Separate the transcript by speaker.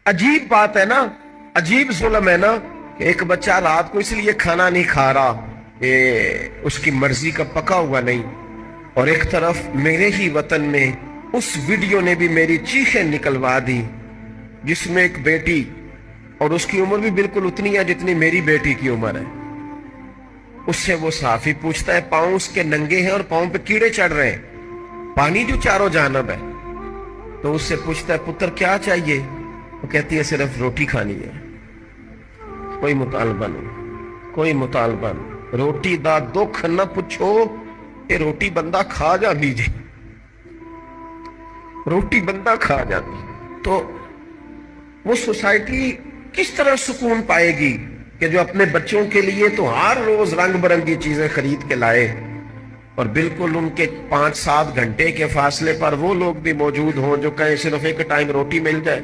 Speaker 1: अजीब बात है ना, अजीब जुल्म है ना कि एक बच्चा रात को इसलिए खाना नहीं खा रहा, ये उसकी मर्जी का पका हुआ नहीं, और एक तरफ मेरे ही वतन में उस वीडियो ने भी मेरी चीखें निकलवा दी, जिसमें एक बेटी, और उसकी उम्र भी बिल्कुल उतनी है जितनी मेरी बेटी की उम्र है, उससे वो साफी पूछता है, पांव उसके नंगे हैं और पांव पे कीड़े चढ़ रहे हैं, पानी जो चारों जानब है। तो उससे पूछता है, पुत्र क्या चाहिए? वो कहती है, सिर्फ रोटी खानी है, कोई मुतालबा नहीं, कोई मुतालबा नहीं, रोटी दा दुख न पूछो, ये रोटी बंदा खा जा दीजिए, रोटी बंदा खा जाती। तो वो सोसाइटी किस तरह सुकून पाएगी कि जो अपने बच्चों के लिए तो हर रोज रंग बिरंगी चीजें खरीद के लाए, और बिल्कुल उनके 5-7 घंटे के फासले पर वो लोग भी मौजूद हों जो कहें सिर्फ एक टाइम रोटी मिल जाए।